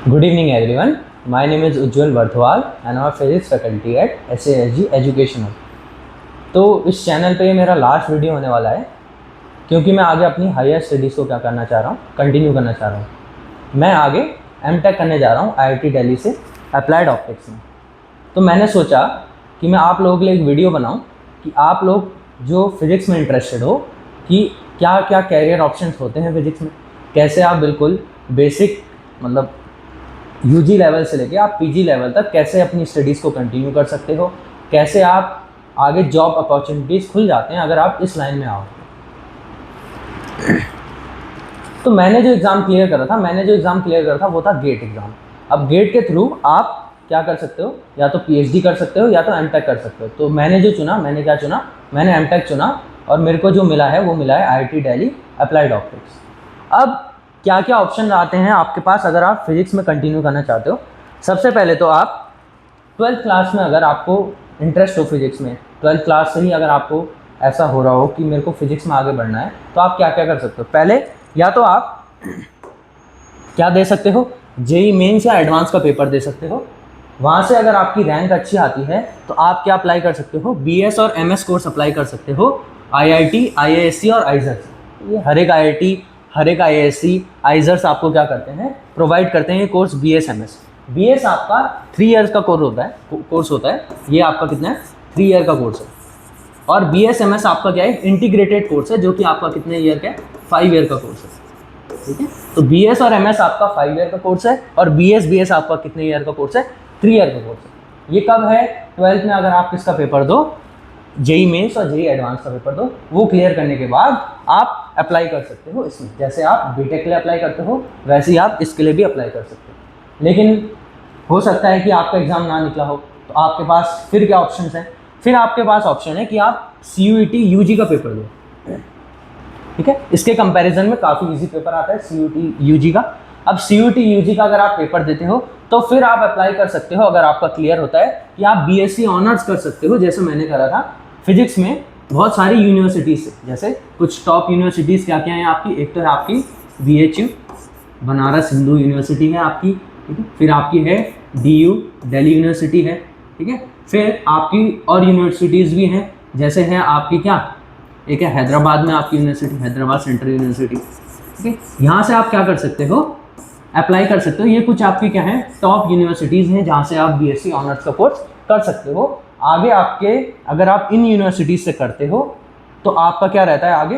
Good evening everyone. My name is Ujjwal Varthwal and I'm a physics faculty at SASG Educational. तो इस channel पे मेरा last video होने वाला है क्योंकि मैं आगे अपनी हायर स्टडीज़ को क्या करना चाह रहा हूँ, कंटिन्यू करना चाह रहा हूँ। मैं आगे एमटेक करने जा रहा हूँ IIT दिल्ली से अप्लाइड ऑप्टिक्स में। तो मैंने सोचा कि मैं आप लोगों के लिए एक वीडियो बनाऊँ कि आप लोग जो फिज़िक्स में इंटरेस्टेड हो कि क्या क्या कैरियर ऑप्शंस होते हैं फिज़िक्स में, कैसे आप बिल्कुल बेसिक मतलब यूजी लेवल से लेके आप पीजी लेवल तक कैसे अपनी स्टडीज़ को कंटिन्यू कर सकते हो, कैसे आप आगे जॉब अपॉर्चुनिटीज़ खुल जाते हैं अगर आप इस लाइन में आओ। तो मैंने जो एग्ज़ाम क्लियर करा था वो था गेट एग्ज़ाम। अब गेट के थ्रू आप क्या कर सकते हो, या तो पीएचडी कर सकते हो या तो एमटेक कर सकते हो। तो मैंने एमटेक चुना और मेरे को जो मिला है वो मिला है IIT दिल्ली अप्लाइड ऑप्टिक्स। अब क्या क्या ऑप्शन आते हैं आपके पास अगर आप फिज़िक्स में कंटिन्यू करना चाहते हो। सबसे पहले तो आप 12th क्लास में अगर आपको इंटरेस्ट हो फिज़िक्स में, 12th क्लास से ही अगर आपको ऐसा हो रहा हो कि मेरे को फिज़िक्स में आगे बढ़ना है, तो आप क्या क्या कर सकते हो। पहले या तो आप क्या दे सकते हो, जेई मेंस या एडवांस का पेपर दे सकते हो। वहाँ से अगर आपकी रैंक अच्छी आती है तो आप क्या अप्लाई कर सकते हो, BS और MS कोर्स अप्लाई कर सकते हो IIT, IISc और आइजर्स। ये हर एक IIT, हर एक IISc, आइजर्स आपको क्या करते हैं, प्रोवाइड करते हैं ये कोर्स BS MS। BS आपका 3 ईयर्स का कोर्स होता है। ये आपका कितना है, 3 ईयर का कोर्स है। और BS MS आपका क्या है, इंटीग्रेटेड कोर्स है, जो कि आपका कितने ईयर का है, 5 ईयर का कोर्स है। ठीक है, तो BS और MS आपका 5 ईयर का कोर्स है और BS आपका कितने ईयर का कोर्स है, 3 ईयर का कोर्स है। ये कब है, 12th में अगर आप किसका पेपर दो, जेई मेंस और जेई एडवांस का पेपर दो, वो क्लियर करने के बाद आप अप्लाई कर सकते हो इसमें। जैसे आप बीटेक के लिए अप्लाई करते हो वैसे ही आप इसके लिए भी अप्लाई कर सकते हो। लेकिन हो सकता है कि आपका एग्ज़ाम ना निकला हो, तो आपके पास फिर क्या ऑप्शन है, फिर आपके पास ऑप्शन है कि आप CUET UG का पेपर दो। ठीक है, इसके कंपैरिजन में काफ़ी इजी पेपर आता है CUET UG का। अब CUET UG का अगर आप पेपर देते हो तो फिर आप अप्लाई कर सकते हो, अगर आपका क्लियर होता है, कि आप BSc ऑनर्स कर सकते हो, जैसे मैंने करा था फिजिक्स में बहुत सारी यूनिवर्सिटीज़ से। जैसे कुछ टॉप यूनिवर्सिटीज़ क्या क्या हैं आपकी, एक तो है आपकी BHU बनारस हिंदू यूनिवर्सिटी है आपकी, ठीक है, फिर आपकी है DU दिल्ली यूनिवर्सिटी है, ठीक है, फिर आपकी और यूनिवर्सिटीज़ भी हैं, जैसे है आपकी क्या, एक है हैदराबाद में आपकी यूनिवर्सिटी, हैदराबाद सेंट्रल यूनिवर्सिटी। ठीक है, यहाँ से आप क्या कर सकते हो, अप्लाई कर सकते हो। ये कुछ आपकी क्या है, टॉप यूनिवर्सिटीज़ हैं जहाँ से आप BSc ऑनर्स का कोर्स कर सकते हो। आगे आपके अगर आप इन यूनिवर्सिटीज़ से करते हो तो आपका क्या रहता है, आगे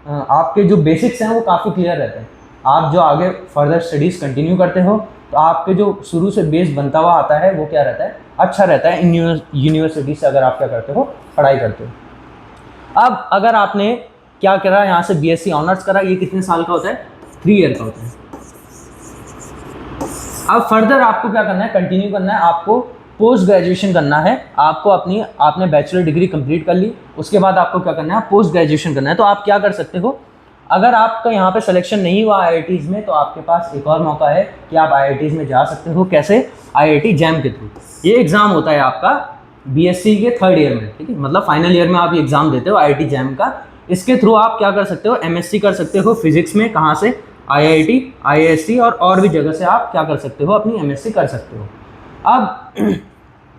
आपके जो बेसिक्स हैं वो काफ़ी क्लियर रहते हैं। आप जो आगे फर्दर स्टडीज़ कंटिन्यू करते हो तो आपके जो शुरू से बेस बनता हुआ आता है वो क्या रहता है, अच्छा रहता है इन यूनिवर्सिटी से अगर आप क्या करते हो, पढ़ाई करते हो। अब अगर आपने क्या करा, यहाँ से BSc ऑनर्स करा, ये कितने साल का होता है, 3 ईयर का होता है। अब फर्दर आपको क्या करना है, कंटिन्यू करना है, आपको पोस्ट ग्रेजुएशन करना है। आपने बैचलर डिग्री कंप्लीट कर ली, उसके बाद आपको क्या करना है, पोस्ट ग्रेजुएशन करना है। तो आप क्या कर सकते हो, अगर आपका यहाँ पे सिलेक्शन नहीं हुआ IITs में, तो आपके पास एक और मौका है कि आप IITs में जा सकते हो। कैसे, IIT JAM के थ्रू। ये एग्ज़ाम होता है आपका BSc के 3rd ईयर में, ठीक है, मतलब फाइनल ईयर में आप ये एग्ज़ाम देते हो IIT JAM का। इसके थ्रू आप क्या कर सकते हो, MSc कर सकते हो फिजिक्स में, कहाँ से, IIT, IISc और भी जगह से आप क्या कर सकते हो, अपनी MSc कर सकते हो। अब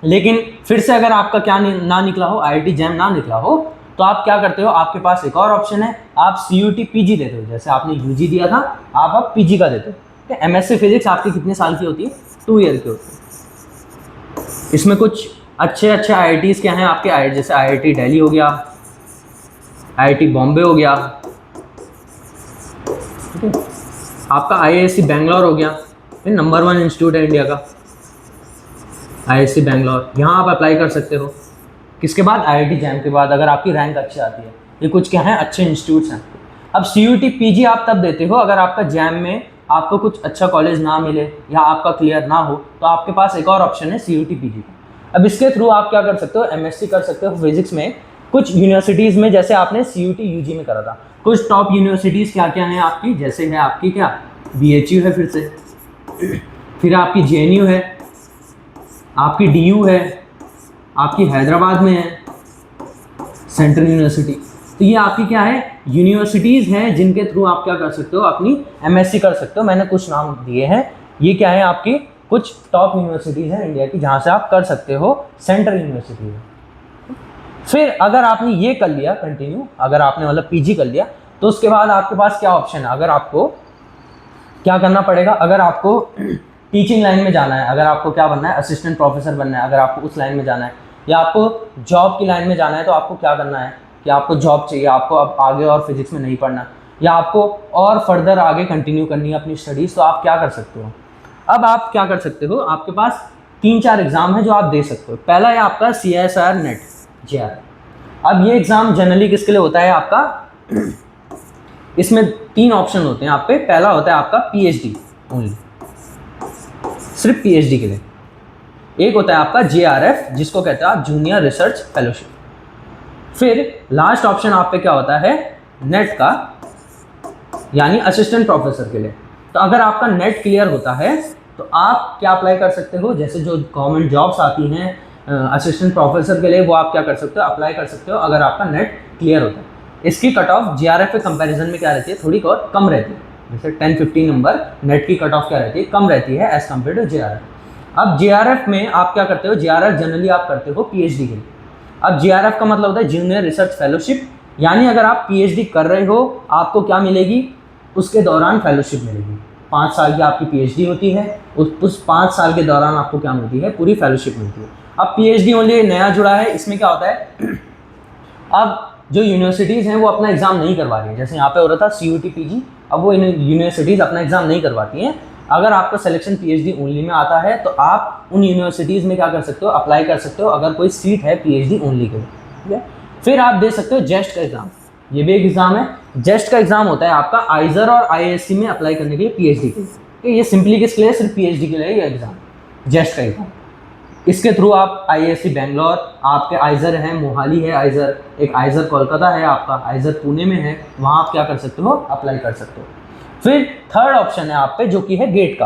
लेकिन फिर से अगर आपका क्या ना निकला हो, IIT JAM ना निकला हो, तो आप क्या करते हो, आपके पास एक और ऑप्शन है, आप CUET PG देते हो। जैसे आपने UG दिया था, आप अब PG का देते हो। MSc फिजिक्स आपकी कितने साल की होती है, 2 ईयर की होती है। इसमें कुछ अच्छे IITs क्या हैं आपके, जैसे IIT दिल्ली हो गया, IIT बॉम्बे हो गया, ठीक है, आपका IISc बैंगलोर हो गया, फिर नंबर 1 इंस्टीट्यूट है इंडिया का IISc बैंगलोर। यहाँ आप अप्लाई कर सकते हो। किसके बाद, IIT JAM के बाद, अगर आपकी रैंक अच्छी आती है। ये कुछ क्या है, अच्छे इंस्टीट्यूट्स हैं। अब CUET PG आप तब देते हो अगर आपका JAM में आपको कुछ अच्छा कॉलेज ना मिले या आपका क्लियर ना हो, तो आपके पास एक और ऑप्शन है CUET PG। अब इसके थ्रू आप क्या कर सकते हो, MSc कर सकते हो फिजिक्स में कुछ यूनिवर्सिटीज़ में, जैसे आपने CUET UG में करा था। कुछ टॉप यूनिवर्सिटीज़ क्या क्या हैं आपकी, जैसे है आपकी क्या, BHU है, फिर आपकी JNU है, आपकी DU है, आपकी हैदराबाद में है सेंट्रल यूनिवर्सिटी। तो ये आपकी क्या है, यूनिवर्सिटीज़ हैं जिनके थ्रू आप क्या कर सकते हो, अपनी MSc कर सकते हो। मैंने कुछ नाम दिए हैं, ये क्या है आपकी कुछ टॉप यूनिवर्सिटीज़ हैं इंडिया की जहाँ से आप कर सकते हो सेंट्रल यूनिवर्सिटी है। फिर अगर आपने ये कर लिया कंटिन्यू, अगर आपने मतलब पीजी कर लिया, तो उसके बाद आपके पास क्या ऑप्शन है, अगर आपको क्या करना पड़ेगा, अगर आपको टीचिंग लाइन में जाना है, अगर आपको क्या बनना है, असिस्टेंट प्रोफेसर बनना है, अगर आपको उस लाइन में जाना है, या आपको जॉब की लाइन में जाना है, तो आपको क्या करना है कि आपको जॉब चाहिए, आपको अब आगे और फिजिक्स में नहीं पढ़ना, या आपको और फर्दर आगे कंटिन्यू करनी है अपनी स्टडीज़, तो आप क्या कर सकते हो। अब आप क्या कर सकते हो, आपके पास 3-4 एग्ज़ाम है जो आप दे सकते हो। पहला है आपका CSIR नेट JR। अब ये एग्ज़ाम जनरली किसके लिए होता है आपका, इसमें 3 ऑप्शन होते हैं आप पे। पहला होता है आपका PhD ओनली, सिर्फ PhD के लिए। एक होता है आपका JRF जिसको कहते हैं आप जूनियर रिसर्च फेलोशिप। फिर लास्ट ऑप्शन आप पे क्या होता है, नेट का, यानी असिस्टेंट प्रोफेसर के लिए। तो अगर आपका नेट क्लियर होता है तो आप क्या अप्लाई कर सकते हो, जैसे जो गवर्नमेंट जॉब्स आती हैं असिस्टेंट प्रोफेसर के लिए, वो आप क्या कर सकते हो, अप्लाई कर सकते हो अगर आपका नेट क्लियर होता है। इसकी कट ऑफ JRF के कंपैरिजन में क्या रहती है, थोड़ी और कम रहती है। जैसे 10-15 नंबर नेट की कट ऑफ क्या रहती है, कम रहती है एज कम्पेयर टू JRF। अब JRF में आप क्या करते हो, JRF जनरली आप करते हो PhD के लिए। अब JRF का मतलब होता है जूनियर रिसर्च फेलोशिप, यानी अगर आप PhD कर रहे हो आपको क्या मिलेगी, उसके दौरान फेलोशिप मिलेगी। 5 साल की आपकी PhD होती है, उस 5 साल के दौरान आपको क्या मिलती है, पूरी फेलोशिप मिलती है। अब PhD ओनली नया जुड़ा है, इसमें क्या होता है, अब जो यूनिवर्सिटीज़ हैं वो अपना एग्ज़ाम नहीं करवा रही हैं। जैसे यहाँ पे हो रहा था CUT PG, अब वो यूनिवर्सिटीज़ अपना एग्ज़ाम नहीं करवाती हैं। अगर आपका सिलेक्शन PhD ओनली में आता है तो आप उन यूनिवर्सिटीज़ में क्या कर सकते हो, अप्लाई कर सकते हो अगर कोई सीट है PhD ओनली के लिए, ठीक है। फिर आप दे सकते हो जेस्ट का एग्ज़ाम, ये भी एक एग्ज़ाम है। जेस्ट का एग्ज़ाम होता है आपका आइजर और IISc में अप्लाई करने के लिए PhD के लिए। ये सिंपली किसके लिए, सिर्फ PhD के लिए ये एग्ज़ाम, जेस्ट का एग्ज़ाम। इसके थ्रू आप IISc बेंगलोर, आपके आइजर है मोहाली है आइजर, एक आइजर कोलकाता है आपका, आइजर पुणे में है, वहाँ आप क्या कर सकते हो, अप्लाई कर सकते हो। फिर थर्ड ऑप्शन है आप पे जो कि है गेट का।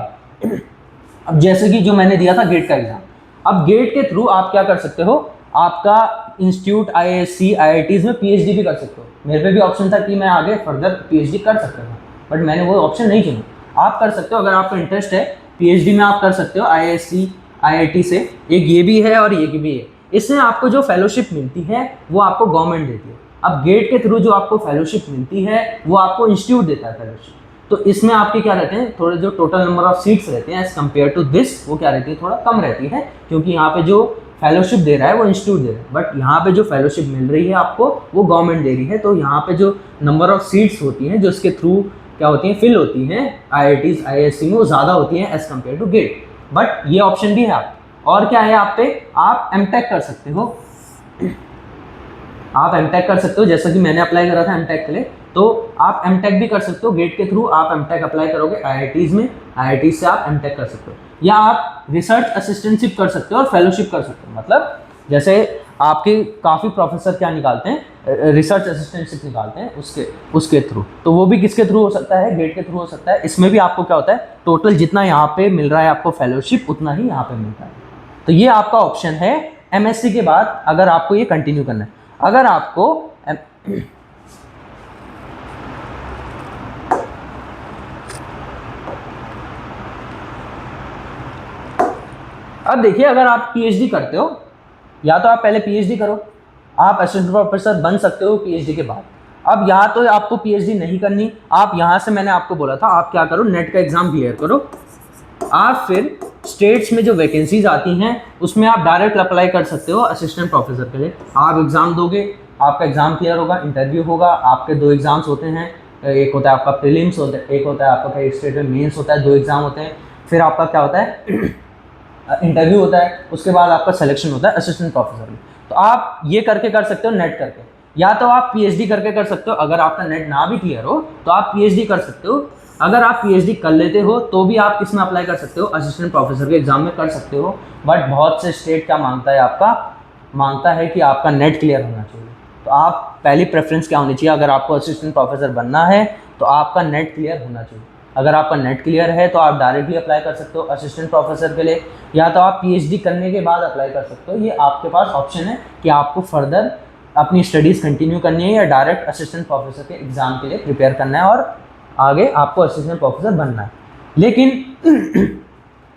अब जैसे कि जो मैंने दिया था गेट का एग्ज़ाम, अब गेट के थ्रू आप क्या कर सकते हो, आपका इंस्टीट्यूट IISc IITs में PhD भी कर सकते हो। मेरे पे भी ऑप्शन था कि मैं आगे फर्दर PhD कर सकता हूँ, बट मैंने वो ऑप्शन नहीं चुना। आप कर सकते हो, अगर आपका इंटरेस्ट है PhD में आप कर सकते हो IISc IIT से। एक ये भी है और ये भी है। इससे आपको जो फेलोशिप मिलती है वो आपको गवर्नमेंट देती है। अब गेट के थ्रू जो आपको फेलोशिप मिलती है वो आपको इंस्टीट्यूट देता है फेलोशिप। तो इसमें आपके क्या रहते हैं, थोड़े जो टोटल नंबर ऑफ सीट्स रहते हैं एज कम्पेयर टू दिस, वो क्या रहती है, थोड़ा कम रहती है, क्योंकि यहाँ पे जो फेलोशिप दे रहा है वो इंस्टीट्यूट दे रहा है, बट यहाँ पे जो फेलोशिप मिल रही है आपको वो गवर्नमेंट दे रही है। तो यहाँ पे जो नंबर ऑफ सीट्स होती हैं जो इसके थ्रू क्या होती हैं, फिल होती हैं IITs IISc में, वो ज़्यादा होती हैं as compare to GATE. But ये ऑप्शन भी है आप। और क्या है आप पे, आप MTech कर सकते हो, आप MTech कर सकते हो। जैसा कि मैंने अप्लाई करा था MTech के लिए, तो आप MTech भी कर सकते हो। गेट के थ्रू आप MTech अप्लाई करोगे IITs में, IIT से आप MTech कर सकते हो। या आप रिसर्च असिस्टेंटशिप कर सकते हो और फेलोशिप कर सकते हो। मतलब जैसे आपके काफ़ी प्रोफेसर क्या निकालते हैं, रिसर्च असिस्टेंटशिप निकालते हैं उसके थ्रू, तो वो भी किसके थ्रू हो सकता है, गेट के थ्रू हो सकता है। इसमें भी आपको क्या होता है, टोटल जितना यहाँ पे मिल रहा है आपको फेलोशिप, उतना ही यहाँ पे मिलता है। तो ये आपका ऑप्शन है MSc के बाद, अगर आपको ये कंटिन्यू करना है। अगर आपको अब देखिए, अगर आप PhD करते हो, या तो आप पहले PhD करो, आप असिस्टेंट प्रोफेसर बन सकते हो PhD के बाद। अब यहाँ तो आपको PhD नहीं करनी, आप यहाँ से, मैंने आपको बोला था आप क्या करो, नेट का एग्ज़ाम क्लियर करो। आप फिर स्टेट्स में जो वैकेंसीज आती हैं उसमें आप डायरेक्ट अप्लाई कर सकते हो असिस्टेंट प्रोफेसर के लिए। आप एग्ज़ाम दोगे, आपका एग्ज़ाम क्लियर होगा, इंटरव्यू होगा, आपके 2 एग्ज़ाम्स होते हैं, एक होता है आपका प्रीलिम्स होता है, एक होता है आपका क्या स्टेट में मेंस होता है, 2 एग्ज़ाम होते हैं। फिर आपका क्या होता है इंटरव्यू होता है, उसके बाद आपका सिलेक्शन होता है असिस्टेंट प्रोफेसर में। तो आप ये करके कर सकते हो नेट करके, या तो आप PhD करके कर सकते हो। अगर आपका नेट ना भी क्लियर हो तो आप PhD कर सकते हो। अगर आप PhD कर लेते हो तो भी आप किस में अप्लाई कर सकते हो, असिस्टेंट प्रोफेसर के एग्जाम में कर सकते हो। बट बहुत से स्टेट क्या मांगता है, आपका मांगता है कि आपका नेट क्लियर होना चाहिए। तो आप पहली प्रेफरेंस क्या होनी चाहिए, अगर आपको असिस्टेंट प्रोफेसर बनना है तो आपका नेट क्लियर होना चाहिए। अगर आपका नेट क्लियर है तो आप डायरेक्टली अप्लाई कर सकते हो असिस्टेंट प्रोफेसर के लिए, या तो आप PhD करने के बाद अप्लाई कर सकते हो। ये आपके पास ऑप्शन है कि आपको फर्दर अपनी स्टडीज़ कंटिन्यू करनी है या डायरेक्ट असिस्टेंट प्रोफेसर के एग्ज़ाम के लिए प्रिपेयर करना है और आगे आपको असिस्टेंट प्रोफेसर बनना है। लेकिन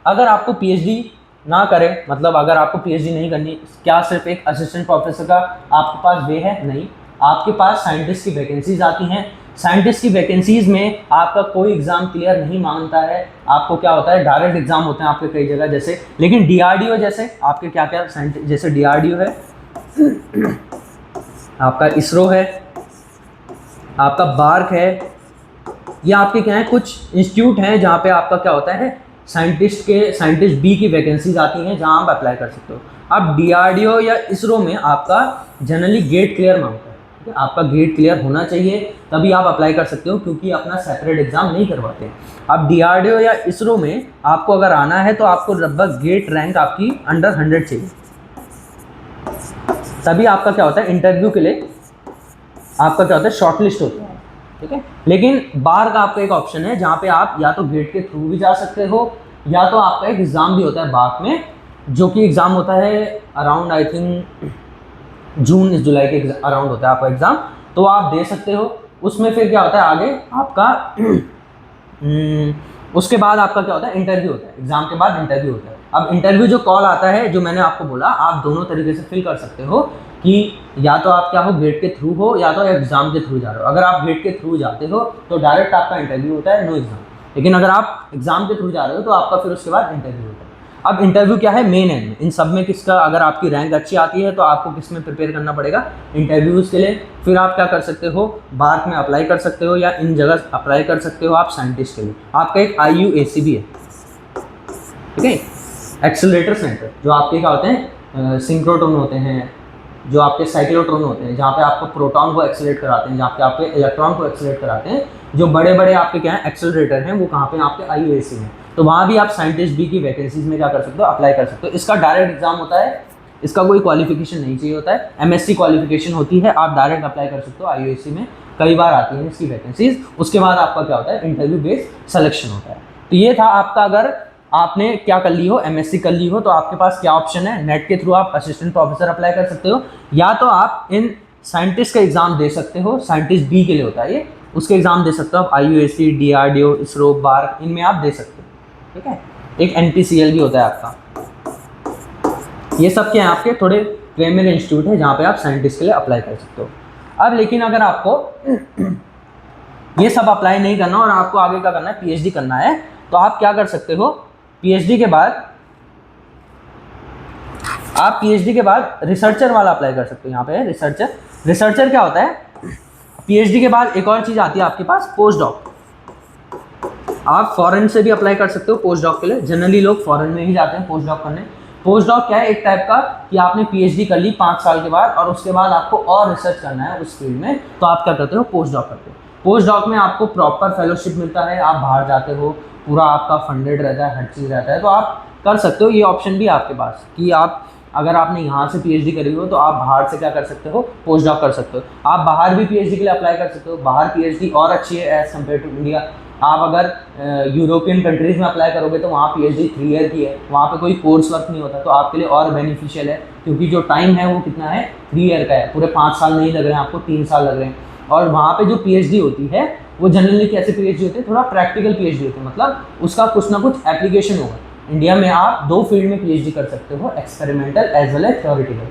अगर आपको पीएचडी ना करें, मतलब अगर आपको पीएचडी नहीं करनी, क्या सिर्फ एक असिस्टेंट प्रोफेसर का आपके पास वे है? नहीं, आपके पास साइंटिस्ट की वैकेंसीज आती हैं। साइंटिस्ट की वैकेंसीज में आपका कोई एग्जाम क्लियर नहीं मांगता है, आपको क्या होता है डायरेक्ट एग्जाम होते हैं आपके कई जगह जैसे, लेकिन डीआरडीओ जैसे आपके क्या क्या साइंटिस्ट, जैसे डीआरडीओ है, आपका इसरो है, आपका बार्क है, या आपके क्या है कुछ इंस्टीट्यूट हैं जहाँ पे आपका क्या होता है साइंटिस्ट बी की वैकेंसीज आती हैं जहाँ आप अप्लाई कर सकते हो। अब डीआरडीओ या इसरो में आपका जनरली गेट क्लियर मांगता है, ठीक है, आपका गेट क्लियर होना चाहिए तभी आप अप्लाई कर सकते हो, क्योंकि अपना सेपरेट एग्जाम नहीं करवाते। अब डीआरडीओ या इसरो में आपको अगर आना है तो आपको लगभग गेट रैंक आपकी अंडर 100 चाहिए, तभी आपका क्या होता है इंटरव्यू के लिए आपका क्या होता है शॉर्टलिस्ट होता है, ठीक है। लेकिन बार का आपका एक ऑप्शन है जहाँ पे आप या तो गेट के थ्रू भी जा सकते हो, या तो आपका एक एग्ज़ाम भी होता है बार में, जो कि एग्ज़ाम होता है अराउंड आई थिंक जून जुलाई के अराउंड होता है आपका एग्ज़ाम, तो आप दे सकते हो। उसमें फिर क्या होता है आगे आपका उसके बाद आपका क्या होता है इंटरव्यू होता है, एग्ज़ाम के बाद इंटरव्यू होता है। अब इंटरव्यू जो कॉल आता है, जो मैंने आपको बोला, आप दोनों तरीके से फिल कर सकते हो कि या तो आप क्या हो गेट के थ्रू हो या तो एग्ज़ाम के थ्रू जा रहे हो। अगर आप गेट के थ्रू जाते हो तो डायरेक्ट आपका इंटरव्यू होता है, नो एग्ज़ाम। लेकिन अगर आप एग्ज़ाम के थ्रू जा रहे हो तो आपका फिर उसके बाद इंटरव्यू होता है। अब इंटरव्यू क्या है मेन एंड में, इन सब में किसका अगर आपकी रैंक अच्छी आती है तो आपको किस में प्रिपेयर करना पड़ेगा इंटरव्यूज़ के लिए। फिर आप क्या कर सकते हो बार्क में अप्लाई कर सकते हो, या इन जगह अप्लाई कर सकते हो आप साइंटिस्ट के लिए। आपका एक IUAC भी है, ठीक है, एक्सेलरेटर सेंटर, जो आपके क्या होते हैं सिंक्रोट्रॉन होते हैं, जो आपके साइक्लोट्रॉन होते हैं, जहाँ पे आपको प्रोटॉन को एक्सेलरेट कराते हैं, जहाँ पे आपके इलेक्ट्रॉन को एक्सेलरेट कराते हैं। जो बड़े बड़े आपके क्या है एक्सेलरेटर हैं वो कहाँ पे आपके IUAC में, तो वहाँ भी आप साइंटिस्ट बी की वैकेंसीज में क्या कर सकते हो अप्लाई कर सकते हो। इसका डायरेक्ट एग्जाम होता है, इसका कोई क्वालिफिकेशन नहीं चाहिए होता है, MSc क्वालिफिकेशन होती है, आप डायरेक्ट अप्लाई कर सकते हो IUAC में, कई बार आती है इसकी वैकेंसीज। उसके बाद आपका क्या होता है इंटरव्यू बेस्ड सिलेक्शन होता है। तो ये था आपका, अगर आपने क्या कर ली हो MSc कर ली हो तो आपके पास क्या ऑप्शन है, नेट के थ्रू आप असिस्टेंट प्रोफेसर अप्लाई कर सकते हो, या तो आप इन साइंटिस्ट का एग्जाम दे सकते हो, साइंटिस्ट बी के लिए होता है ये, उसके एग्जाम दे सकते हो आप IUAC, DRDO, इसरो, बार्क, इनमें आप दे सकते हो, ठीक है। एक NPCL भी होता है आपका। ये सब क्या है आपके थोड़े प्रीमियर इंस्टीट्यूट है जहाँ पे आप साइंटिस्ट के लिए अप्लाई कर सकते हो। अब लेकिन अगर आपको ये सब अप्लाई नहीं करना और आपको आगे क्या करना है PhD करना है, तो आप क्या कर सकते हो PhD के बाद आप PhD के बाद रिसर्चर वाला अप्लाई कर सकते हो। यहाँ पे है रिसर्चर क्या होता है, PhD के बाद एक और चीज़ आती है आपके पास पोस्ट डॉक। आप फॉरेन से भी अप्लाई कर सकते हो पोस्ट डॉक के लिए, जनरली लोग फॉरेन में ही जाते हैं पोस्ट डॉक करने। पोस्ट डॉक क्या है, एक टाइप का कि आपने PhD कर ली 5 साल के बाद और उसके बाद आपको और रिसर्च करना है उस फील्ड में, तो आप क्या करते हो पोस्ट डॉक करते हो। पोस्ट डॉक में आपको प्रॉपर फेलोशिप मिलता है, आप बाहर जाते हो, पूरा आपका फंडेड रहता है, हर चीज़ रहता है, तो आप कर सकते हो। ये ऑप्शन भी आपके पास कि आप अगर आपने यहाँ से PhD करी हो तो आप बाहर से क्या कर सकते हो पोस्ट डॉक कर सकते हो। आप बाहर भी PhD के लिए अप्लाई कर सकते हो, बाहर PhD और अच्छी है एज़ कम्पेयर टू इंडिया। आप अगर यूरोपियन कंट्रीज़ में अप्लाई करोगे तो वहाँ PhD 3 ईयर की है, वहाँ पे कोई कोर्स वर्क नहीं होता, तो आपके लिए और बेनिफिशियल है, क्योंकि जो टाइम है वो कितना है 3 ईयर का है, पूरे 5 साल नहीं लग रहे हैं आपको, 3 साल लग रहे हैं। और वहाँ पे जो PhD होती है वो जनरली कैसे PhD होती है, थोड़ा प्रैक्टिकल PhD होती है, मतलब उसका कुछ ना कुछ एप्लीकेशन होगा। इंडिया में आप 2 फील्ड में PhD कर सकते हो, experimental as well as theoretical.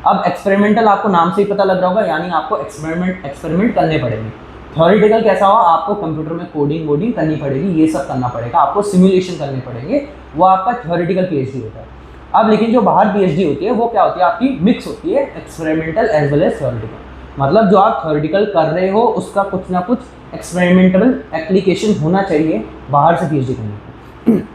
अब एक्सपेरिमेंटल आपको नाम से ही पता लग रहा होगा, यानी आपको एक्सपेरिमेंट करने पड़ेंगे। थ्योरेटिकल कैसा हुआ, आपको कंप्यूटर में कोडिंग वोडिंग करनी पड़ेगी, ये सब करना पड़ेगा, आपको सिमुलेशन करने पड़ेंगे, वो आपका थ्योरेटिकल PhD होता है। अब लेकिन जो बाहर PhD होती है वो क्या होती है आपकी मिक्स होती है, experimental as well as theoretical. मतलब जो आप थ्योरेटिकल कर रहे हो उसका कुछ ना कुछ एक्सपेरिमेंटल एप्लीकेशन होना चाहिए बाहर से PhD करने को।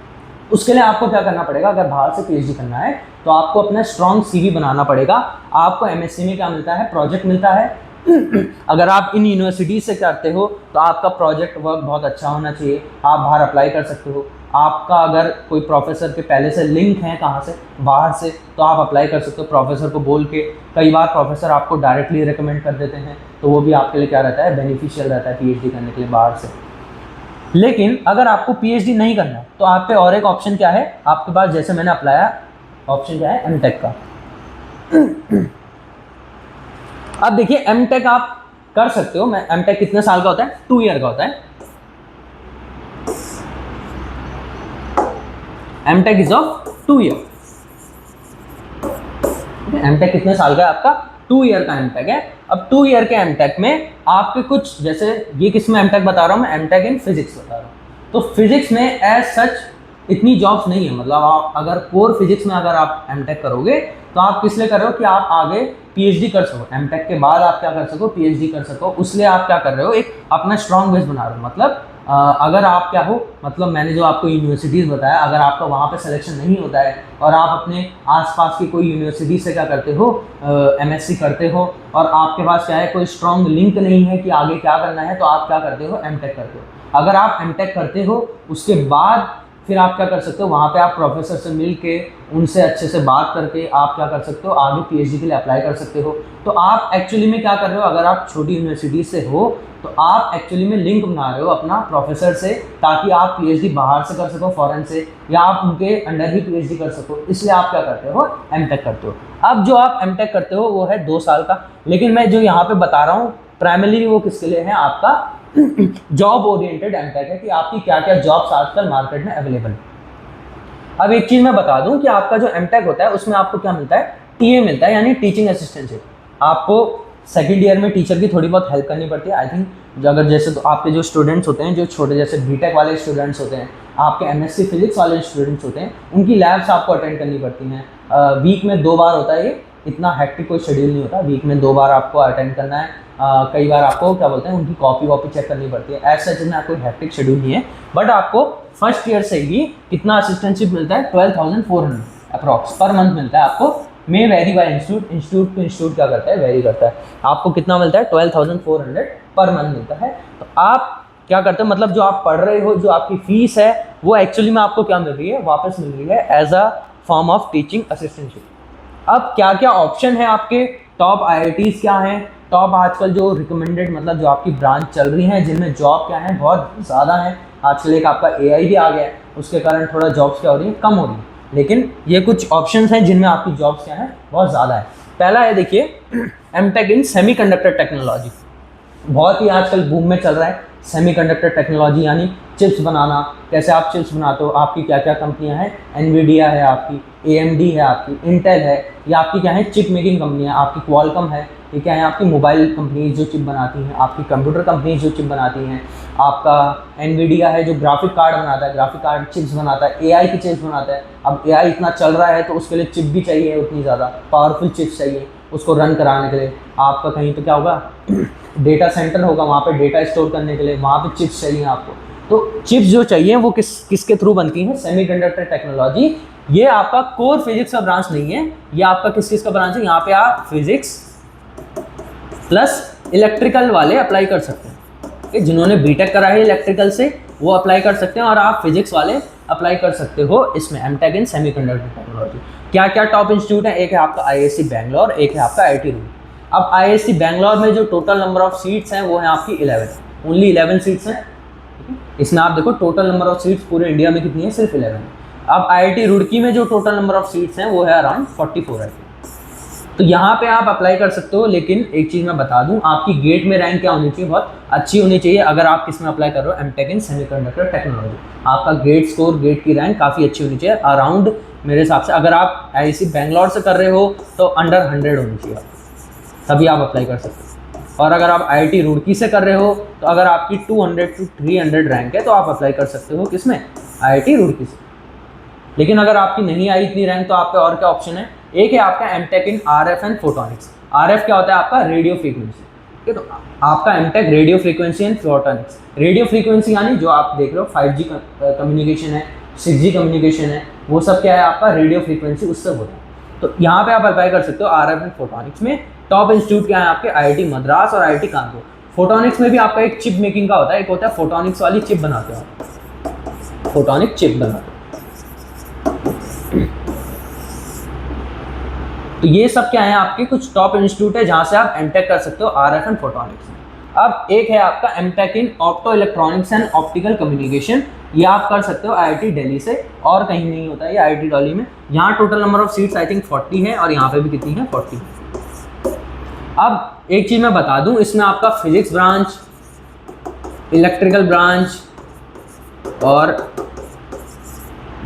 उसके लिए आपको क्या करना पड़ेगा, अगर बाहर से PhD करना है तो आपको अपना स्ट्रॉन्ग CV बनाना पड़ेगा। आपको MSc में क्या मिलता है, प्रोजेक्ट मिलता है। अगर आप इन यूनिवर्सिटी से करते हो तो आपका प्रोजेक्ट वर्क बहुत अच्छा होना चाहिए, आप बाहर अप्लाई कर सकते हो। आपका अगर कोई प्रोफेसर के पहले से लिंक है कहाँ से, बाहर से, तो आप अप्लाई कर सकते हो प्रोफेसर को बोल के। कई बार प्रोफेसर आपको डायरेक्टली रिकमेंड कर देते हैं, तो वो भी आपके लिए क्या रहता है बेनिफिशियल रहता है PhD करने के लिए बाहर से। लेकिन अगर आपको PhD नहीं करना तो आप पे और एक ऑप्शन क्या है आपके पास, जैसे मैंने अप्लाया ऑप्शन क्या है MTech का। अब देखिए MTech आप कर सकते हो, MTech कितने साल का होता है, 2 ईयर का होता है। MTech is of 2 year. MTech कितने साल का है आपका? 2 ईयर का एमटेक है। अब 2 ईयर के एमटेक में आपके कुछ, जैसे ये किस में एमटेक बता रहा हूँ मैं, एमटेक इन फिजिक्स बता रहा हूँ। तो फिजिक्स में एज सच इतनी जॉब्स नहीं है, मतलब आप अगर कोर फिजिक्स में अगर आप एमटेक करोगे तो आप किस लिए कर रहे हो कि आप आगे पीएचडी कर सको, एमटेक के बाद आप क्या कर सको, पीएचडी कर सको। उसलिए आप क्या कर रहे हो, एक अपना स्ट्रॉन्ग बेस बना रहे हो। मतलब अगर आप क्या हो, मतलब मैंने जो आपको यूनिवर्सिटीज़ बताया, अगर आपका वहाँ पे सिलेक्शन नहीं होता है और आप अपने आसपास की कोई यूनिवर्सिटी से क्या करते हो, एमएससी करते हो, और आपके पास क्या है, कोई स्ट्रॉन्ग लिंक नहीं है कि आगे क्या करना है, तो आप क्या करते हो, एमटेक करते हो। अगर आप एमटेक करते हो उसके बाद फिर आप क्या कर सकते हो, वहाँ पे आप प्रोफेसर से मिल के उनसे अच्छे से बात करके आप क्या कर सकते हो, आगे पीएचडी के लिए अप्लाई कर सकते हो। तो आप एक्चुअली में क्या कर रहे हो, अगर आप छोटी यूनिवर्सिटी से हो तो आप एक्चुअली में लिंक बना रहे हो अपना प्रोफेसर से, ताकि आप पीएचडी बाहर से कर सको फॉरेन से, या आप उनके अंडर ही पीएचडी कर सको। इसलिए आप क्या करते हो, एमटेक करते हो। अब जो आप एमटेक करते हो वो है 2 साल का, लेकिन मैं जो यहाँ पे बता रहा हूँ प्राइमरी वो किसके लिए है, आपका जॉब ओरिएंटेड एमटेक है, कि आपकी क्या क्या जॉब्स आजकल मार्केट में अवेलेबल है। अब एक चीज़ मैं बता दूं कि आपका जो एमटेक होता है उसमें आपको क्या मिलता है, टीए मिलता है, यानी टीचिंग असिस्टेंटशिप। आपको सेकंड ईयर में टीचर की थोड़ी बहुत हेल्प करनी पड़ती है। आई थिंक अगर जैसे तो आपके जो स्टूडेंट्स होते हैं, जो छोटे जैसे बीटेक वाले स्टूडेंट्स होते हैं, आपके एमएससी फिजिक्स वाले स्टूडेंट्स होते हैं, उनकी लैब्स आपको अटेंड करनी पड़ती हैं। वीक में 2 बार होता है, ये इतना हेक्टिक कोई शेड्यूल नहीं होता, वीक में 2 बार आपको अटेंड करना है। कई बार आपको क्या बोलते हैं, उनकी कॉपी वॉपी चेक करनी पड़ती है। ऐसा जितना कोई हेक्टिक शेड्यूल नहीं है, बट आपको फर्स्ट ईयर से ही कितना असिस्टेंटशिप मिलता है, 12,400 अप्रॉक्स पर मंथ मिलता है आपको। May vary by institute, institute to institute क्या करता है, वेरी करता है। आपको कितना मिलता है, 12,400 पर मंथ मिलता है। तो आप क्या करते हो, मतलब जो आप पढ़ रहे हो, जो आपकी फीस है, वो एक्चुअली में आपको क्या मिल रही है, वापस मिल रही है as a form of teaching assistantship. अब क्या क्या ऑप्शन है आपके, टॉप आईआईटीज़ क्या हैं, टॉप आजकल जो रिकमेंडेड, मतलब जो आपकी ब्रांच चल रही हैं जिनमें जॉब क्या है, बहुत ज़्यादा है। आजकल एक आपका एआई भी आ गया है, उसके कारण थोड़ा जॉब्स क्या हो रही है, कम हो रही है, लेकिन ये कुछ ऑप्शंस हैं जिनमें आपकी जॉब्स क्या है, बहुत ज़्यादा है। पहला है देखिए, एमटेक इन सेमीकंडक्टर टेक्नोलॉजी, बहुत ही आजकल बूम में चल रहा है। सेमीकंडक्टर टेक्नोलॉजी यानी चिप्स बनाना, कैसे आप चिप्स बनाते हो, आपकी क्या क्या कंपनियां हैं, एनवीडिया है आपकी, एएमडी है आपकी, इंटेल है, या आपकी क्या है चिप मेकिंग कंपनियां, आपकी क्वालकॉम है, ये क्या है आपकी मोबाइल कंपनीज जो चिप बनाती हैं, आपकी कंप्यूटर कंपनीज जो चिप बनाती हैं, आपका एनवीडिया है जो ग्राफिक कार्ड बनाता है, ग्राफिक कार्ड चिप्स बनाता है, एआई की चिप्स बनाता है। अब एआई इतना चल रहा है तो उसके लिए चिप भी चाहिए, उतनी ज़्यादा पावरफुल चिप्स चाहिए उसको रन कराने के लिए। आपका कहीं तो क्या होगा, डेटा सेंटर होगा, वहाँ पे डेटा स्टोर करने के लिए वहाँ पे चिप्स चाहिए आपको। तो चिप्स जो चाहिए वो किसके थ्रू बनती हैं, सेमीकंडक्टर टेक्नोलॉजी। ये आपका कोर फिजिक्स का ब्रांच नहीं है, ये आपका किस का ब्रांच है, यहाँ पे आप फिजिक्स प्लस इलेक्ट्रिकल वाले अप्लाई कर सकते हैं। जिन्होंने बीटेक करा है इलेक्ट्रिकल से वो अप्लाई कर सकते हैं, और आप फिजिक्स वाले अप्लाई कर सकते हो इसमें, एमटेक इन सेमीकंडक्टर टेक्नोलॉजी। क्या क्या टॉप इंस्टीट्यूट है, एक है आपका आईआईएससी बैंगलोर, एक है आपका आईआईटी रूड़की। अब आईआईएससी बैंगलोर में जो टोटल नंबर ऑफ सीट्स हैं वो है आपकी 11, ओनली 11 सीट्स हैं। इसमें आप देखो टोटल नंबर ऑफ सीट्स पूरे इंडिया में कितनी है, सिर्फ 11। अब आईआईटी रुड़की में जो टोटल नंबर ऑफ सीट्स हैं वो है अराउंड 44 है। तो यहाँ पे आप अप्लाई कर सकते हो, लेकिन एक चीज़ मैं बता दूं, आपकी गेट में रैंक क्या होनी चाहिए, बहुत अच्छी होनी चाहिए। अगर आप किस में अप्लाई कर रहे हो, एमटेक इन सेमीकंडक्टर टेक्नोलॉजी, आपका गेट स्कोर, गेट की रैंक काफ़ी अच्छी होनी चाहिए, अराउंड मेरे हिसाब से। अगर आप आईआईएससी बैंगलोर से कर रहे हो तो अंडर 100 होनी चाहिए, तभी आप अप्लाई कर सकते हो। और अगर आप आईआईटी रुड़की से कर रहे हो तो अगर आपकी 200 to 300 रैंक है तो आप अप्लाई कर सकते हो किसमें, आईआईटी रुड़की से। लेकिन अगर आपकी नहीं आई इतनी रैंक तो आप पे और क्या ऑप्शन है, एक है आपका MTech in RF and photonics. RF क्या होता है, आपका रेडियो फ्रीक्वेंसी, ठीक है। तो आपका MTech radio frequency and photonics, radio frequency यानी जो आप देख रहे हो 5G कम्युनिकेशन है, 6G कम्युनिकेशन है, वो सब क्या है आपका रेडियो फ्रीक्वेंसी, उससे होता है। तो यहाँ पे आप अप्लाई कर सकते हो आरएफ एंड फोटोनिक्स में। टॉप इंस्टीट्यूट क्या है आपके, आईआईटी मद्रास और आईआईटी कानपुर। फोटोनिक्स में भी आपका एक चिप मेकिंग का होता है, एक होता है फोटोनिक्स वाली चिप बनाते हो, फोटोनिक चिप बनाते हो। तो ये सब क्या है आपके कुछ टॉप इंस्टीट्यूट है जहां से आप एमटेक कर सकते हो आरएफ एंड फोटोनिक्स में। अब एक है आपका MTech in opto electronics and optical communication, ये आप कर सकते हो आईआईटी दिल्ली से, और कहीं नहीं होता है ये आईआईटी दिल्ली में। यहाँ total number of seats I think 40 है, और यहाँ पे भी कितनी है, 40। अब एक चीज़ मैं बता दूं, इसमें आपका फिजिक्स ब्रांच, इलेक्ट्रिकल ब्रांच और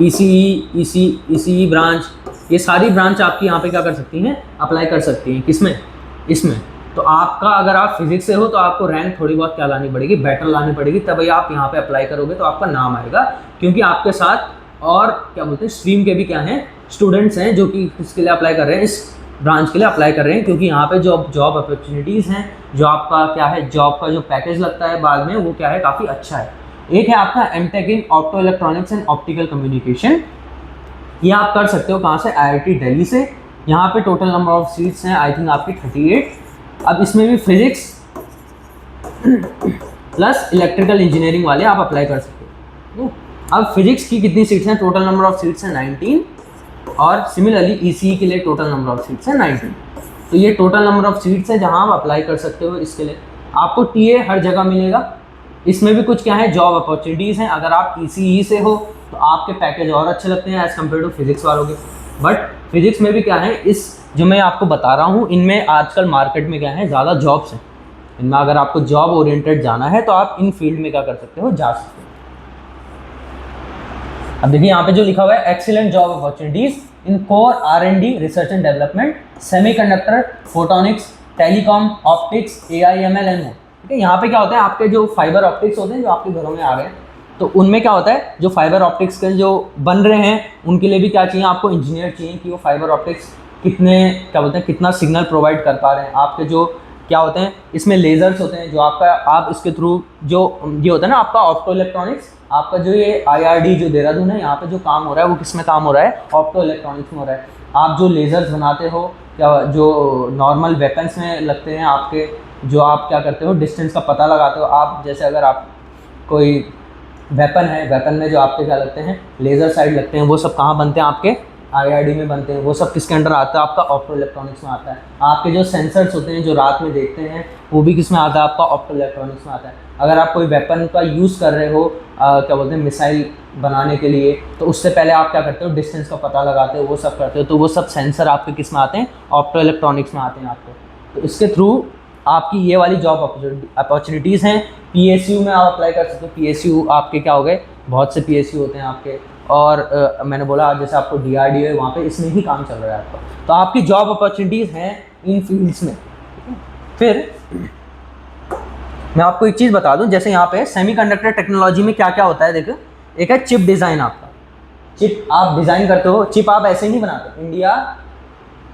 ECE ब्रांच, ये सारी ब्रांच आपकी यहाँ पे क्या कर सकती हैं, अप्लाई कर सकती हैं। किसमें, इसमें। तो आपका अगर आप फिजिक्स से हो तो आपको रैंक थोड़ी बहुत क्या लानी पड़ेगी, बेटर लानी पड़ेगी, तभी आप यहाँ पे अप्लाई करोगे तो आपका नाम आएगा। क्योंकि आपके साथ और क्या बोलते हैं स्ट्रीम के भी क्या हैं, स्टूडेंट्स हैं जो कि किसके लिए अप्लाई कर रहे हैं, इस ब्रांच के लिए अप्लाई कर रहे हैं। क्योंकि यहाँ पे जॉब अपॉर्चुनिटीज़ हैं, जो आपका क्या है, जॉब का जो पैकेज लगता है बाद में वो क्या है, काफ़ी अच्छा है। एक है आपका MTech in opto electronics and optical communication, ये आप कर सकते हो कहाँ से, IIT दिल्ली से। यहाँ पे टोटल नंबर ऑफ सीट्स हैं आई थिंक आपकी 38। अब इसमें भी फिजिक्स प्लस इलेक्ट्रिकल इंजीनियरिंग वाले आप अप्लाई कर सकते हो। अब फिजिक्स की कितनी सीट्स हैं, टोटल नंबर ऑफ सीट्स हैं 19, और सिमिलरली ECE के लिए टोटल नंबर ऑफ सीट्स हैं 19। तो ये टोटल नंबर ऑफ सीट्स है जहाँ आप अप्लाई कर सकते हो। इसके लिए आपको TA हर जगह मिलेगा। इसमें भी कुछ क्या है, जॉब अपॉर्चुनिटीज़ हैं। अगर आप ECE से हो तो आपके पैकेज और अच्छे लगते हैं एज़ कम्पेयर टू फिजिक्स वालों के। बट फिजिक्स में भी क्या है, इस जो मैं आपको बता रहा हूँ इनमें आजकल मार्केट में क्या है, ज़्यादा जॉब्स हैं इनमें। अगर आपको जॉब ओरिएंटेड जाना है तो आप इन फील्ड में क्या कर सकते हो, जा सकते हो। अब देखिए यहाँ पे जो लिखा हुआ है, excellent job opportunities in core R&D research and development, semiconductor, photonics, telecom, optics, AI ML and more. ठीक है, यहाँ पे क्या होता है, आपके जो फाइबर ऑप्टिक्स होते हैं जो आपके घरों में आ गए, तो उनमें क्या होता है, जो फाइबर ऑप्टिक्स के जो बन रहे हैं उनके लिए भी क्या चाहिए, आपको इंजीनियर चाहिए कि वो फाइबर ऑप्टिक्स कितने क्या बोलते हैं, कितना सिग्नल प्रोवाइड कर पा रहे हैं। आपके जो क्या होते हैं, इसमें लेजर्स होते हैं जो आपका, आप इसके थ्रू जो ये होता है ना आपका ऑप्टो इलेक्ट्रॉनिक्स, आपका जो ये IRD जो देहरादून है, यहाँ पे जो काम हो रहा है वो किस में काम हो रहा है, ऑप्टो इलेक्ट्रॉनिक्स में हो रहा है। आप जो लेजर्स बनाते हो, क्या जो नॉर्मल वेपन्स में लगते हैं आपके, जो आप क्या करते हो, डिस्टेंस का पता लगाते हो। आप जैसे अगर आप कोई वेपन है, वेपन में जो आपके क्या लगते हैं, लेज़र साइड लगते हैं, वो सब कहाँ बनते हैं, आपके IRD में बनते हैं। वो सब किसके अंडर आता है, आपका ऑप्टो इलेक्ट्रॉनिक्स में आता है। आपके जो सेंसर्स होते हैं जो रात में देखते हैं, वो भी किस में आता है, आपका ऑप्टो इलेक्ट्रॉनिक्स में आता है। अगर आप कोई वेपन का यूज़ कर रहे हो, क्या बोलते हैं, मिसाइल बनाने के लिए, तो उससे पहले आप क्या करते हो, डिस्टेंस का पता लगाते हो, वो सब करते हो। तो वो सब सेंसर आपके किस में आते हैं, ऑप्टो इलेक्ट्रॉनिक्स में आते हैं आपको। तो इसके थ्रू आपकी ये वाली जॉब अपॉर्चुनिटीज़ हैं। PSU में आप अप्लाई कर सकते हो। PSU आपके क्या हो गए, बहुत से PSU होते हैं आपके। और मैंने बोला जैसे आपको DRDO है, वहाँ पे इसमें ही काम चल रहा है आपका। तो आपकी जॉब अपॉर्चुनिटीज़ हैं इन फील्ड्स में। फिर मैं आपको एक चीज़ बता दूं, जैसे यहाँ पे सेमीकंडक्टर टेक्नोलॉजी में क्या क्या होता है। देखो, एक है चिप डिज़ाइन। आपका चिप आप डिज़ाइन करते हो, चिप आप ऐसे ही नहीं बनाते। इंडिया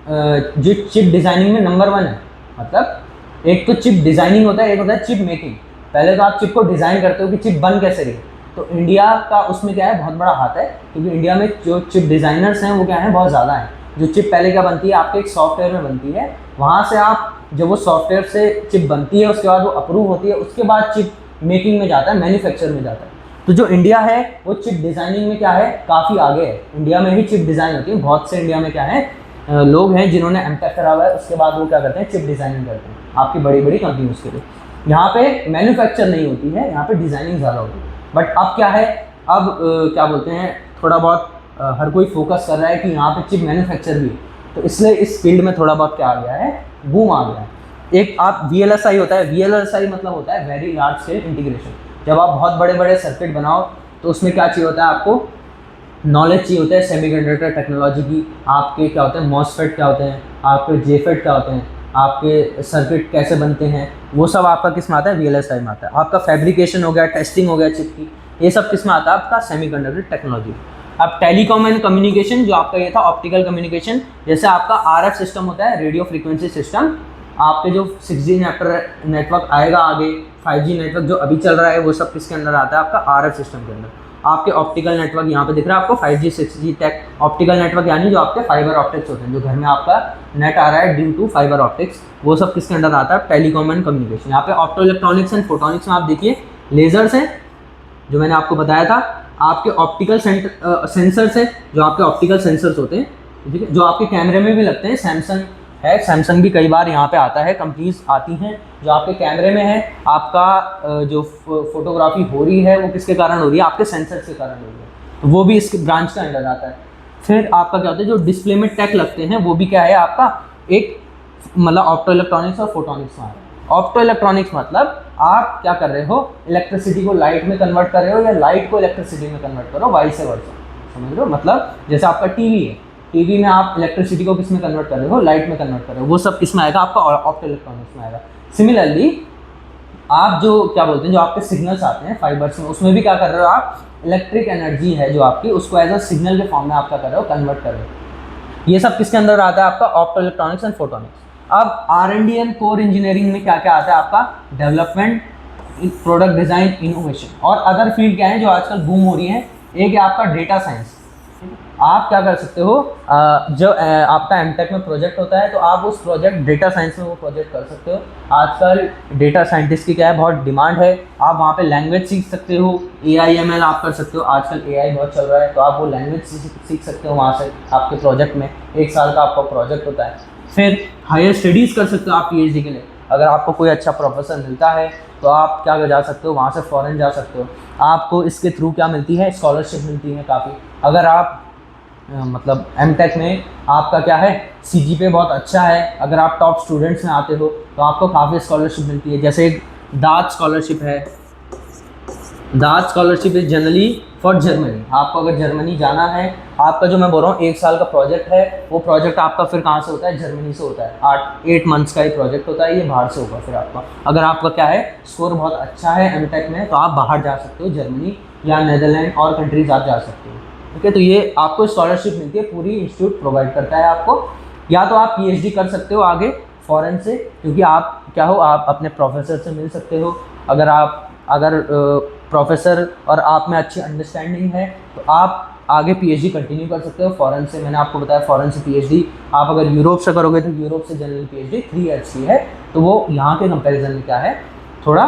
जो चिप डिज़ाइनिंग में नंबर 1 है। मतलब एक तो चिप डिज़ाइनिंग होता है, एक होता है चिप मेकिंग। पहले तो आप चिप को डिज़ाइन करते हो कि चिप बन कैसे रही। तो इंडिया का उसमें क्या है, बहुत बड़ा हाथ है, क्योंकि इंडिया में जो चिप डिज़ाइनर्स हैं वो क्या है, बहुत ज़्यादा हैं। जो चिप पहले क्या बनती है, आपके एक सॉफ्टवेयर में बनती है। वहाँ से आप जब वो सॉफ्टवेयर से चिप बनती है, उसके बाद वो अप्रूव होती है, उसके बाद चिप मेकिंग में जाता है, मैन्युफैक्चर में जाता है। तो जो इंडिया है वो चिप डिज़ाइनिंग में क्या है, काफ़ी आगे है। इंडिया में ही चिप डिज़ाइन होती है। बहुत से इंडिया में क्या है, लोग हैं जिन्होंने MTech करा हुआ है, उसके बाद वो क्या करते हैं, चिप डिज़ाइनिंग करते हैं आपकी बड़ी बड़ी कंपनीज के लिए। यहाँ पे मैन्युफैक्चर नहीं होती है, यहाँ पे डिज़ाइनिंग ज़्यादा होती है। बट अब क्या है, अब क्या बोलते हैं, थोड़ा बहुत हर कोई फोकस कर रहा है कि यहाँ पे चिप मैन्युफैक्चर भी है। तो इसलिए इस फील्ड में थोड़ा बहुत क्या आ गया है, बूम आ गया है। एक आप VLSI होता है, VLSI मतलब होता है वेरी लार्ज स्केल इंटीग्रेशन। जब आप बहुत बड़े बड़े सर्किट बनाओ तो उसमें क्या चाहिए होता है, आपको नॉलेज चाहिए होता है सेमीकंडक्टर टेक्नोलॉजी की। आपके क्या होते हैं, मॉसफेट क्या होते हैं, आपके जेफेट क्या होते हैं, आपके सर्किट कैसे बनते हैं, वो सब आपका किस में आता है, VLSI में आता है। आपका फैब्रिकेशन हो गया, टेस्टिंग हो गया चिप की, ये सब किस में आता है, आपका सेमीकंडक्टर टेक्नोलॉजी। अब टेलीकॉम एंड कम्युनिकेशन, जो आपका ये था ऑप्टिकल कम्युनिकेशन, जैसे आपका RF सिस्टम होता है, रेडियो फ्रीक्वेंसी सिस्टम। आपके जो 6G नेटवर्क आएगा आगे, 5G नेटवर्क जो अभी चल रहा है, वो सब किसके अंदर आता है, आपका RF सिस्टम के अंदर। आपके ऑप्टिकल नेटवर्क यहाँ पे दिख रहा है आपको, 5G 6G take optical network, यानी जो आपके फाइबर ऑप्टिक्स होते हैं, जो घर में आपका नेट आ रहा है ड्यू टू फाइबर ऑप्टिक्स, वो सब किसके अंडर आता है, टेलीकॉम एंड कम्युनिकेशन। यहाँ पे ऑप्टो इलेक्ट्रॉनिक्स एंड फोटोनिक्स में आप देखिए लेजर्स हैं, जो मैंने आपको बताया था। आपके ऑप्टिकल सेंसर्स है, जो आपके ऑप्टिकल सेंसर्स होते हैं, ठीक है, जो आपके कैमरे में भी लगते हैं। सैमसंग है, सैमसंग भी कई बार यहाँ पे आता है, कंपनीज आती हैं जो आपके कैमरे में है। आपका जो फोटोग्राफी हो रही है वो किसके कारण हो रही है, आपके सेंसर्स के कारण हो रही है, तो वो भी इस ब्रांच का अंडर आता है। फिर आपका क्या होता है, जो डिस्प्ले में टेक लगते हैं, वो भी क्या है आपका एक, मतलब ऑप्टो इलेक्ट्रॉनिक्स और फोटोनिक्स में आता है। ऑप्टो इलेक्ट्रॉनिक्स मतलब आप क्या कर रहे हो, इलेक्ट्रिसिटी को लाइट में कन्वर्ट कर रहे हो, या लाइट को इलेक्ट्रिसिटी में कन्वर्ट करो, वाइस वर्सा। समझ रहे हो? मतलब जैसे आपका टीवी है, टीवी में आप इलेक्ट्रिसिटी को किस में कन्वर्ट कर रहे हो, लाइट में कन्वर्ट कर रहे हो, वो सब किस में आएगा, आपका ऑप्टो इलेक्ट्रॉनिक्स में आएगा। सिमिलरली आप जो क्या बोलते हैं, जो आपके सिग्नल्स आते हैं फाइबर्स में, उसमें भी क्या कर रहे हो आप, इलेक्ट्रिक एनर्जी है जो आपकी, उसको एज अ सिग्नल के फॉर्म में आप क्या कर रहे हो, कन्वर्ट कर रहे हो। ये सब किसके अंदर आता है, आपका ऑप्टो इलेक्ट्रॉनिक्स एंड फोटोनिक्स। अब R&D एंड कोर इंजीनियरिंग में क्या क्या आता है आपका, डेवलपमेंट, प्रोडक्ट डिजाइन, इनोवेशन। और अदर फील्ड क्या है जो आजकल बूम हो रही है, एक है आपका डेटा साइंस। आप क्या कर सकते हो, जो आपका एमटेक में प्रोजेक्ट होता है तो आप उस प्रोजेक्ट डेटा साइंस में वो प्रोजेक्ट कर सकते हो। आजकल डेटा साइंटिस्ट की क्या है, बहुत डिमांड है। आप वहाँ पे लैंग्वेज सीख सकते हो, AI/ML आप कर सकते हो, आजकल AI बहुत चल रहा है, तो आप वो लैंग्वेज सीख सकते हो वहाँ से आपके प्रोजेक्ट में। 1 साल का आपका प्रोजेक्ट होता है। फिर हायर स्टडीज़ कर सकते हो आप PhD के लिए। अगर आपको कोई अच्छा प्रोफेसर मिलता है तो आप क्या जा सकते हो, वहाँ से फ़ॉरेन जा सकते हो। आपको इसके थ्रू क्या मिलती है, स्कॉलरशिप मिलती है काफ़ी। अगर आप मतलब एमटेक में आपका क्या है, CGPA बहुत अच्छा है, अगर आप टॉप स्टूडेंट्स में आते हो तो आपको काफ़ी स्कॉलरशिप मिलती है। जैसे एक दाद स्कॉलरशिप है, दाद scholarship is generally for Germany. आपको अगर जर्मनी जाना है, आपका जो मैं बोल रहा हूँ 1 साल का प्रोजेक्ट है, वो प्रोजेक्ट आपका फिर कहाँ से होता है, जर्मनी से होता है। 8 मंथ्स का ये प्रोजेक्ट होता है, ये बाहर से होगा। फिर आपका अगर आपका क्या है, स्कोर बहुत अच्छा है एमटेक में, तो आप बाहर जा सकते हो, जर्मनी या नीदरलैंड और कंट्रीज आप जा सकते हो। ठीक है, तो ये आपको स्कॉलरशिप मिलती है, पूरी इंस्टीट्यूट प्रोवाइड करता है आपको। या तो आप PhD कर सकते हो आगे फॉरेन से, क्योंकि आप क्या हो, आप अपने प्रोफेसर से मिल सकते हो। अगर प्रोफेसर और आप में अच्छी अंडरस्टैंडिंग है तो आप आगे PhD कंटिन्यू कर सकते हो फॉरेन से। मैंने आपको बताया फॉरेन से PhD आप अगर यूरोप से करोगे तो यूरोप से जनरल PhD 3 ईयर्स की है, तो वो यहाँ के कंपैरिजन में क्या है, थोड़ा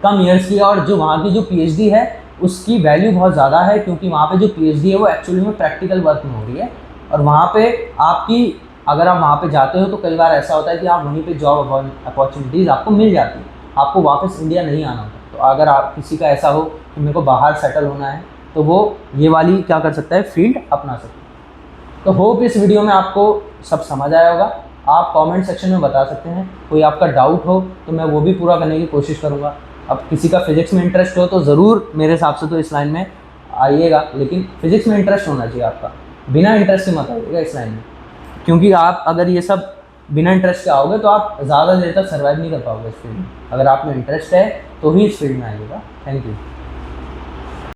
कम ईयर्स की है। और जो वहाँ की जो PhD है उसकी वैल्यू बहुत ज़्यादा है, क्योंकि वहाँ पे जो PhD है वो एक्चुअली में प्रैक्टिकल वर्क में हो रही है। और वहाँ पे आपकी, अगर आप वहाँ पे जाते हो तो कई बार ऐसा होता है कि आप वहीं पे जॉब अपॉर्चुनिटीज़ आपको मिल जाती है, आपको वापस इंडिया नहीं आना होता। तो अगर आप किसी का ऐसा हो कि मेरे को बाहर सेटल होना है, तो वो ये वाली क्या कर सकता है, फील्ड अपना सकता है। तो होप इस वीडियो में आपको सब समझ आया होगा। आप कमेंट सेक्शन में बता सकते हैं, कोई आपका डाउट हो तो मैं वो भी पूरा करने की कोशिश करूँगा। अब किसी का फिजिक्स में इंटरेस्ट हो तो ज़रूर मेरे हिसाब से तो इस लाइन में आइएगा, लेकिन फिजिक्स में इंटरेस्ट होना चाहिए आपका, बिना इंटरेस्ट के मत आइएगा इस लाइन में। क्योंकि आप अगर ये सब बिना इंटरेस्ट के आओगे तो आप ज़्यादा देर तक सर्वाइव नहीं कर पाओगे इस फील्ड में। अगर आप में इंटरेस्ट है तो ही इस फील्ड में आइएगा। Thank you.